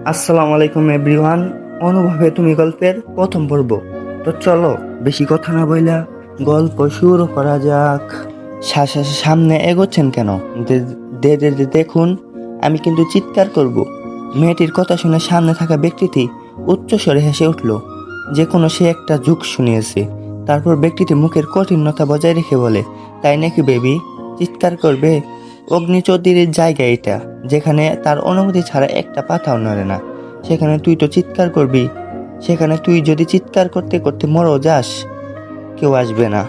আসসালামু আলাইকুম এভরিওয়ান। অনুভবে তুমি গল্পের প্রথম পর্ব। তো চলো বেশি কথা না বইলা গল্প শুরু করা যাক। সামনে এগোচ্ছেন কেন? দেখুন, আমি কিন্তু চিৎকার করব। মেয়েটির কথা শুনে সামনে থাকা ব্যক্তিটি উচ্চস্বরে হেসে উঠল, যে কোনো সে একটা যুগ শুনিয়েছে। তারপর ব্যক্তিটি মুখের কঠিনতা বজায় রেখে বলে, তাই নাকি বেবি? চিৎকার করবে? অগ্নি চৌধুরীর জায়গা এটা, যেখানে তার অনুমতি ছাড়া একটা পাতাও নড়ে না। সেখানে তুই তো চিৎকার করবি। সেখানে তুই যদি চিৎকার করতে করতে মরও যাস, কেউ আসবে না।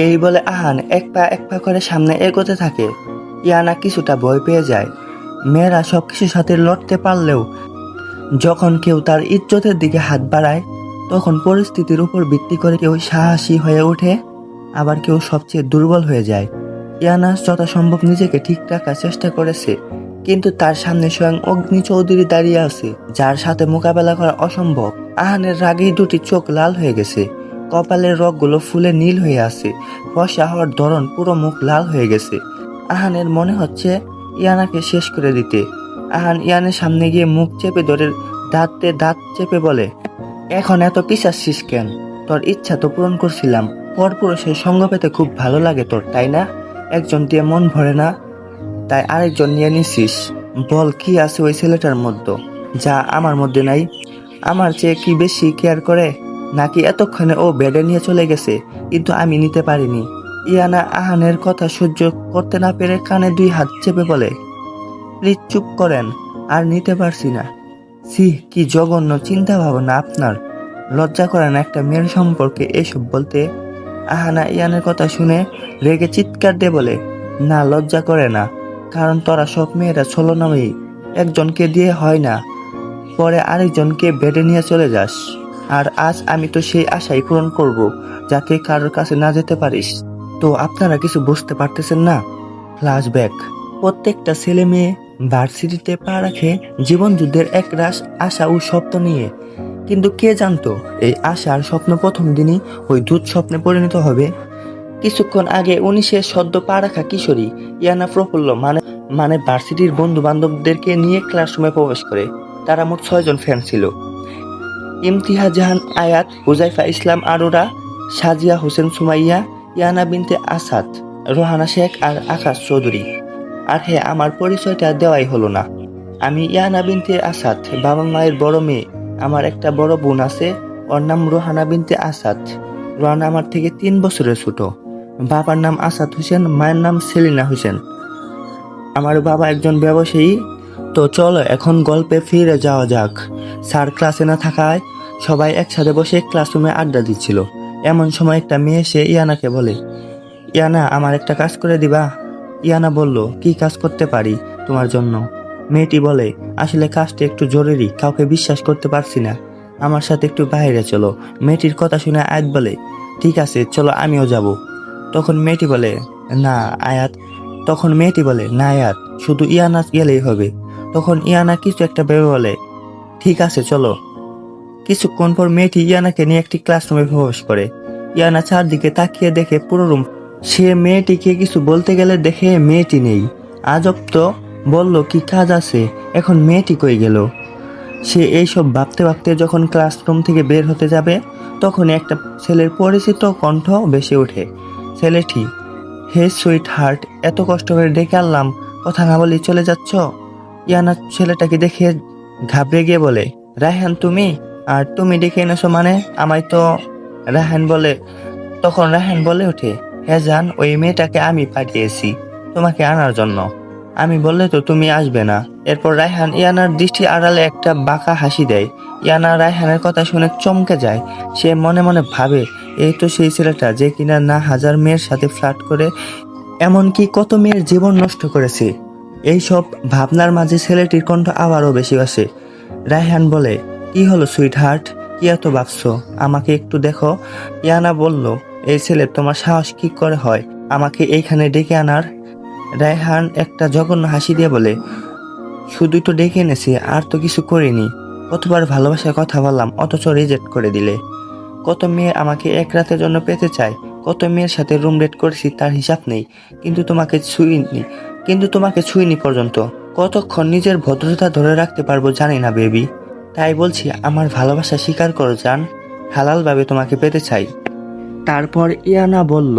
এই বলে আহান এক পা করে সামনে এগোতে থাকে। ইয়ানা কিছুটা ভয় পেয়ে যায়। মেয়েরা সবকিছুর সাথে লড়তে পারলেও যখন কেউ তার ইজ্জতের দিকে হাত বাড়ায়, তখন পরিস্থিতির উপর ভিত্তি করে কেউ সাহসী হয়ে ওঠে, আবার কেউ সবচেয়ে দুর্বল হয়ে যায়। ইয়ানা যথাসম্ভব নিজেকে ঠিক রাখার চেষ্টা করেছে, কিন্তু তার সামনে স্বয়ং অগ্নি চৌধুরী দাঁড়িয়ে আছে, যার সাথে মোকাবেলা করা অসম্ভব। আহানের রাগেই দুটি চোখ লাল হয়ে গেছে, কপালের রগগুলো ফুলে নীল হয়ে আছে, ফর্সা হওয়ার ধরন পুরো মুখ লাল হয়ে গেছে। আহানের মনে হচ্ছে ইয়ানাকে শেষ করে দিতে। আহান ইয়ানের সামনে গিয়ে মুখ চেপে ধরে দাঁত চেপে বলে, এখন এত পিছাচ্ছিস কেন? তোর ইচ্ছা তো পূরণ করছিলাম। পরপুরুষের সঙ্গ পেতে খুব ভালো লাগে তোর, তাই না? একজন দিয়ে মন ভরে না, তাই আরেকজন নিয়ে নিছিস। বল, কি আছে ওই ছেলেটার মধ্যে যা আমার মধ্যে নাই? আমার চেয়ে কি বেশি কেয়ার করে, নাকি এতক্ষণে ও বেডে নিয়ে চলে গেছে কিন্তু আমি নিতে পারিনি? ইয়ানা আহানের কথা সহ্য করতে না পেরে কানে দুই হাত চেপে বলে, প্লিজ চুপ করেন, আর নিতে পারছি না। সি, কি জঘন্য চিন্তা ভাবনা আপনার! লজ্জা করে না একটা মেয়ের সম্পর্কে এসব বলতে? আহানা ইয়ানের কথা শুনে রেগে চিৎকার দিয়ে বলে, না, লজ্জা করে না, কারণ তোরা সব মেয়েরা ছলনাময়ী। একজনকে দিয়ে হয় না, পরে আরেকজনকে বেডে নিয়ে চলে যাস। আর আজ আমি তো সেই আশাই পূরণ করব, যাতে কারোর কাছে না যেতে পারিস। তো আপনারা কিছু বুঝতে পারতেছেন না? ফ্ল্যাশব্যাক। প্রত্যেকটা ছেলে মেয়ে ভার্সিটিতে পা রাখে জীবন যুদ্ধের এক রাশ আশা ও স্বপ্ন নিয়ে, কিন্তু কে জানতো এই আশা আর স্বপ্ন প্রথম দিনই ওই দুঃস্বপ্নে পরিণত হবে। কিছুক্ষণ আগে 19-এ সদ্য পা রাখা কিশোরী ইয়ানা প্রফুল্ল মানে ভার্সিটির বন্ধু বান্ধবদেরকে নিয়ে ক্লাসরুমে প্রবেশ করে। তারা মোট 6 জন ফ্রেন্ড ছিল: ইমতিহাজ জাহান আয়াত, হুজাইফা ইসলাম আরোরা, সাজিয়া হোসেন সুমাইয়া, ইয়ানা বিনতে আসাদ, রোহানা শেখ আর আকাশ চৌধুরী। আর হ্যাঁ, আমার পরিচয়টা দেওয়াই হলো না। আমি ইয়ানা বিনতে আসাদ, বাবা মায়ের বড় মেয়ে। আমার একটা বড় বোন আছে, ওর নাম রোহানা বিনতে আসাদ। রোহানা আমার থেকে 3 বছরের ছোট। বাবার নাম আসাদ হোসেন, মায়ের নাম সেলিনা হোসেন। আমার বাবা একজন ব্যবসায়ী। তো চলো এখন গল্পে ফিরে যাওয়া যাক। স্যার ক্লাসে না থাকায় সবাই একসাথে বসে ক্লাসরুমে আড্ডা দিচ্ছিল। এমন সময় একটা মেয়ে এসে ইয়ানাকে বলে, ইয়ানা, আমার একটা কাজ করে দিবা? ইয়ানা বলল, কি কাজ করতে পারি তোমার জন্য? মেয়েটি বলে, আসলে কাজটা একটু জরুরি, কাউকে বিশ্বাস করতে পারছি না, আমার সাথে একটু বাইরে চলো। মেয়েটির কথা শুনে আয়াত বলে, ঠিক আছে চলো, আমিও যাব। তখন মেয়েটি বলে, না আয়াত তখন মেয়েটি বলে, না আয়াত, শুধু ইয়ানা গেলেই হবে। তখন ইয়ানা কিছু একটা ভেবে বলে, ঠিক আছে চলো। কিছুক্ষণ পর মেয়েটি ইয়ানাকে নিয়ে একটি ক্লাসরুমে প্রবেশ করে। ইয়ানা চারদিকে তাকিয়ে দেখে পুরো রুম। সে মেয়েটিকে কিছু বলতে গেলে দেখে মেয়েটি নেই। আজব তো, বলল কি কাজ আছে, এখন মেয়েটি কই গেল? সে এইসব ভাবতে ভাবতে যখন ক্লাসরুম থেকে বের হতে যাবে, তখন একটা ছেলের পরিচিত কণ্ঠ ভেসে ওঠে। ছেলেটি, হে সুইট হার্ট, এত কষ্ট করে ডেকে আনলাম, কথা না বলেই চলে যাচ্ছ? ইয়ানা ছেলেটাকে দেখে ঘাবড়ে গিয়ে বলে, রায়হান তুমি? আর তুমি ডেকে এনেছো মানে? আমায় তো তখন রায়হান বলে ওঠে, হ্যাঁ জান, ওই মেয়েটাকে আমি পাঠিয়েছি তোমাকে আনার জন্য। আমি বললে তো তুমি আসবে না। এরপর রায়হান ইয়ানার দৃষ্টি আড়ালে একটা বাঁকা হাসি দেয়। ইয়ানা রায়হানের কথা শুনে চমকে যায়। সে মনে মনে ভাবে, এই তো সেই ছেলেটা যে কিনা না হাজার মেয়ের সাথে ফ্লার্ট করে, এমনকি কত মেয়ের জীবন নষ্ট করেছে। এইসব ভাবনার মাঝে ছেলেটির কণ্ঠ আবারও বেশি আসে। রায়হান বলে, কি হলো সুইট হার্ট, কি এত ভাবছো? আমাকে একটু দেখো। ইয়ানা বলল, এই ছেলে তোমার সাহস কি করে হয় আমাকে এইখানে ডেকে আনার? রায়হান একটা জঘন্য হাসি দিয়ে বলে, শুধুই তো ডেকে এনেছি, আর তো কিছু করিনি। কতবার ভালোবাসার কথা বললাম, অথচ রিজেক্ট করে দিলে। কত মেয়ে আমাকে এক রাতের জন্য পেতে চায়, কত মেয়ের সাথে রুম ডেট করেছি তার হিসাব নেই, কিন্তু তোমাকে ছুঁইনি পর্যন্ত। কতক্ষণ নিজের ভদ্রতা ধরে রাখতে পারবো জানি না বেবি। তাই বলছি আমার ভালোবাসা স্বীকার করো জান, হালালভাবে তোমাকে পেতে চাই। তারপর ইয়ানা বলল,